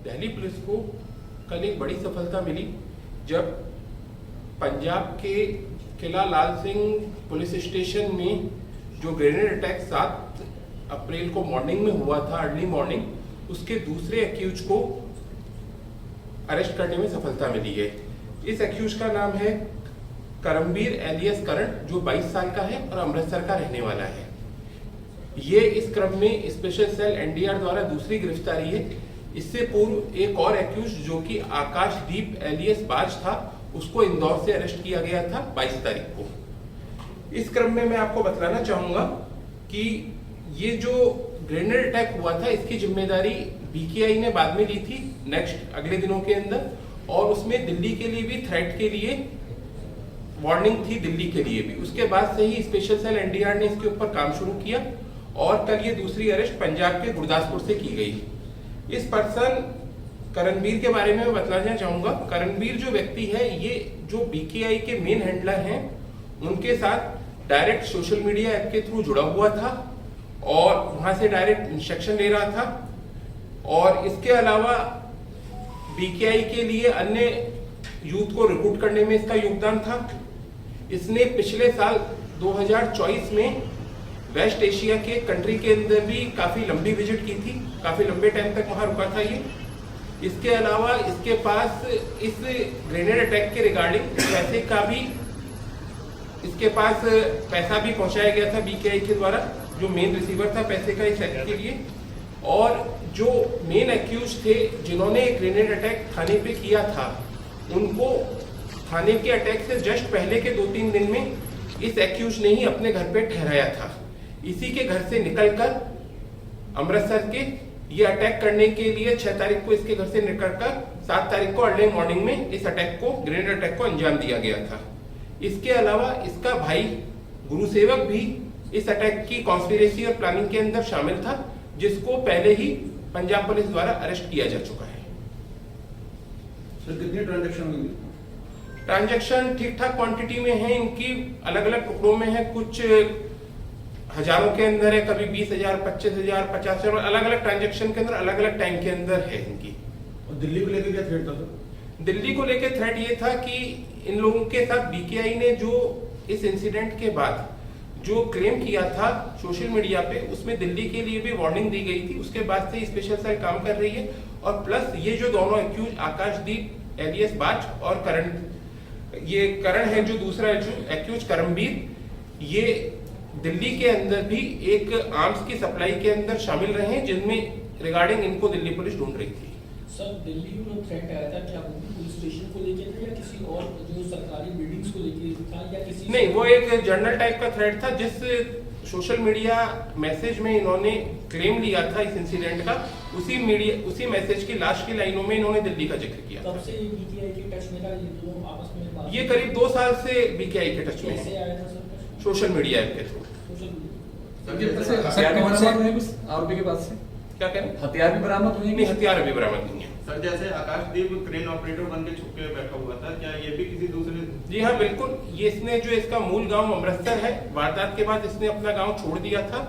Delhi police को कल एक बड़ी सफलता मिली जब पंजाब के किला लाल सिंह पुलिस स्टेशन में जो ग्रेनेड अटैक 7 अप्रैल को मॉर्निंग में हुआ था, अर्ली मॉर्निंग, उसके दूसरे एक्यूज को अरेस्ट करने में सफलता मिली है। इस एक्यूज का नाम है करमबीर एलियस करण, जो 22 साल का है और अमृतसर का रहने वाला है। ये इस क्रम में स्पेशल सेल एनडीआर द्वारा दूसरी गिरफ्तारी है। इससे पूर्व एक और एक्यूज जो कि आकाशदीप एलियस बाज था, उसको इंदौर से अरेस्ट किया गया था 22 तारीख को। इस क्रम में मैं आपको बतलाना चाहूंगा कि ये जो ग्रेनेड अटैक हुआ था, इसकी जिम्मेदारी बीकेआई ने बाद में ली थी नेक्स्ट अगले दिनों के अंदर, और उसमें दिल्ली के लिए भी थ्रेट के लिए वार्निंग थी, दिल्ली के लिए भी। उसके बाद से ही स्पेशल सेल एनडीआर ने इसके ऊपर काम शुरू किया और कल ये दूसरी अरेस्ट पंजाब के गुरदासपुर से की गई। इस पर्सन करणबीर के बारे में मैं बतलाना चाहूंगा। करणबीर जो व्यक्ति है, ये जो बीकेआई के मेन हैंडलर हैं, उनके साथ डायरेक्ट सोशल मीडिया ऐप के थ्रू जुड़ा हुआ था और वहां से डायरेक्ट इंस्ट्रक्शन ले रहा था। और इसके अलावा बीकेआई के लिए अन्य यूथ को रिक्रूट करने में इसका योगदान था। इसने पिछले साल 2024 में वेस्ट एशिया के कंट्री के अंदर भी काफी लंबी विजिट की थी, काफी लंबे टाइम तक वहां रुका था ये। इसके अलावा इसके पास इस ग्रेनेड अटैक के रिगार्डिंग पैसे का भी, इसके पास पैसा भी पहुंचाया गया था बीकेआई के द्वारा, जो मेन रिसीवर था पैसे का इस एक्ट के लिए। और जो मेन एक्यूज थे जिन्होंने ग्रेनेड अटैक थाने पे किया था, उनको थाने के अटैक से जस्ट पहले के 2-3 दिन में इस एक्यूज ने ही अपने घर पे ठहराया था। इसी के घर से निकलकर अमृतसर के ये अटैक करने के लिए 6 तारीख को इसके घर से निकलकर 7 तारीख को अर्ली मॉर्निंग में इस अटैक को, ग्रेनेड अटैक को अंजाम दिया गया था। इसके अलावा इसका भाई गुरुसेवक भी इस अटैक की कॉन्स्पिरेसी और प्लानिंग के अंदर शामिल था, जिसको पहले ही पंजाब पुलिस द्वारा अरेस्ट किया जा चुका है। सर, कितनी ट्रांजैक्शन हुई? ट्रांजैक्शन ठीक ठाक क्वांटिटी में है, इनकी अलग अलग टुकड़ों में है, कुछ हजारों के अंदर है, कभी 20,000, 25,000, 50,000, अलग अलग ट्रांजैक्शन के अंदर, अलग अलग टाइम के अंदर है इनकी। और दिल्ली को लेकर क्या थ्रेट था सर? दिल्ली को लेकर थ्रेट ये था कि इन लोगों के साथ बीकेआई ने जो इस इंसिडेंट के बाद जो क्लेम किया था सोशल मीडिया पे, उसमें दिल्ली के लिए भी वार्निंग दी गई थी। उसके बाद से स्पेशल सेल काम कर रही है। और प्लस ये जो दोनों एक्यूज आकाशदीप एलियस बाज और करण है जो दूसरा एक्यूज करमबीर, ये दिल्ली के अंदर भी एक आर्म्स की सप्लाई के अंदर शामिल रहे हैं, जिनमें रिगार्डिंग इनको दिल्ली पुलिस ढूंढ रही थी। सर, दिल्ली में थ्रेट आया था, क्या वो पुलिस स्टेशन को लेकर था या किसी और जो सरकारी बिल्डिंग्स को लेकर था या किसी? नहीं, वो एक जनरल टाइप का थ्रेट था। जिस सोशल मीडिया मैसेज में इन्होंने क्लेम लिया था इस इंसिडेंट का, उसी मैसेज की लास्ट की लाइनों में इन्होंने दिल्ली का जिक्र किया। तब से बीकेआई के टच में था ये दोनों आपस में बात? ये करीब 2 साल से बीकेआई के टच में कैसे है, आया था सर? सोशल मीडिया ऐप के थ्रू। सोशल आरोपी के पास से क्या कह रहे हैं? हथियार भी बरामद हुए? नहीं, हथियार अभी बरामद नहीं है। सर, जैसे आकाशदीप क्रेन ऑपरेटर बन के छुप के बैठा हुआ था, क्या ये भी किसी दूसरे? जी हाँ, बिल्कुल। ये इसने जो इसका मूल गांव अमृतसर है, वारदात के बाद इसने अपना गांव छोड़ दिया था।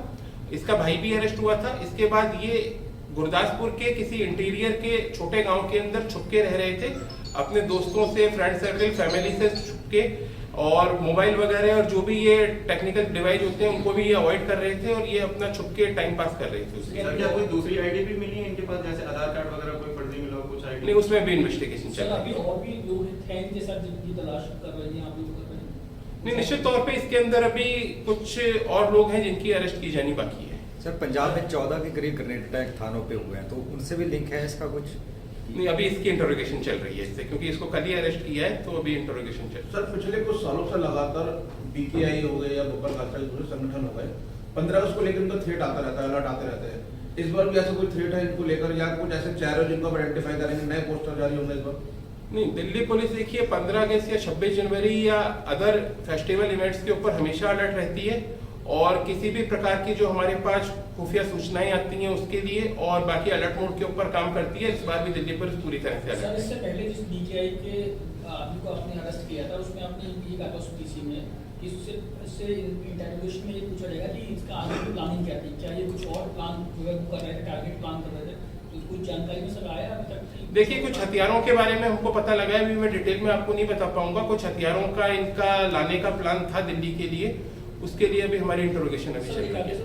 इसका भाई भी अरेस्ट हुआ था। इसके बाद ये गुरदासपुर के किसी इंटीरियर के छोटे गांव के अंदर छुप के रह रहे थे, अपने दोस्तों से, फ्रेंड सर्कल, फैमिली से छुप के, और मोबाइल वगैरह और जो भी ये टेक्निकल डिवाइस होते हैं उनको भी ये अवॉइड कर रहे थे और ये अपना छुप के टाइम पास कर रहे थे उसके। सर, क्या कोई दूसरी आईडी भी मिली है इनके पास, जैसे आधार कार्ड वगैरह कोई फर्जी मिला कुछ आईडी? नहीं, उसमें भी इन्वेस्टिगेशन चल सर, रहा अभी है। और भी लोग हैं इनके साथ जिनकी तलाश कर रहे हैं, आप लोग कर रहे हैं? नहीं, निश्चित तौर पे इसके अंदर अभी कुछ और लोग हैं जिनकी अरेस्ट की जानी बाकी है। सर, पंजाब में 14 के करीब ग्रेनेड अटैक थानों पे हुए हैं, तो उनसे भी लिंक है इसका कुछ? नहीं, अभी इसकी इंटरोगेशन चल रही है इससे, क्योंकि इसको कल ही अरेस्ट किया है, तो अभी इंटरोगेशन चल रही है। सर, पिछले कुछ सालों से लगातार बीकेआई हो गए या लोकल नक्सल दूसरे संगठन हो गए, 15 अगस्त को लेकर उनका थ्रेट आता रहता है, अलर्ट आते रहते हैं। इस बार भी ऐसा कोई थ्रेट है इनको लेकर, या कुछ ऐसे चेहरे जिनको आप आइडेंटिफाई करेंगे, नए पोस्टर जारी होंगे इस बार? नहीं, दिल्ली पुलिस देखिए 15 अगस्त या 26 जनवरी या अदर फेस्टिवल इवेंट्स के ऊपर हमेशा अलर्ट रहती है, और किसी भी प्रकार की जो हमारे पास खुफिया सूचनाएं आती हैं उसके लिए, और बाकी अलर्ट मोड के ऊपर काम करती है। इस बार भी दिल्ली पुलिस पूरी तरह से अलर्ट है। सर, इससे पहले जिस बीकेआई के आदमी को आपने अरेस्ट किया था, उसमें आपने ये कहा था उस पीसी में कि इससे इंटरोगेशन में ये पूछा जाएगा कि इसका आगे की प्लानिंग क्या थी, क्या ये कुछ और प्लान जो है कर रहे थे, टारगेट प्लान कर रहे थे, तो कुछ जानकारी में सर आया अभी तक? देखिए, कुछ हथियारों के बारे में हमको पता लगा है, अभी मैं डिटेल में आपको नहीं बता पाऊंगा। कुछ हथियारों का इनका लाने का प्लान था दिल्ली के लिए, उसके लिए अभी हमारी इंटरोगेशन अभी चल रही है।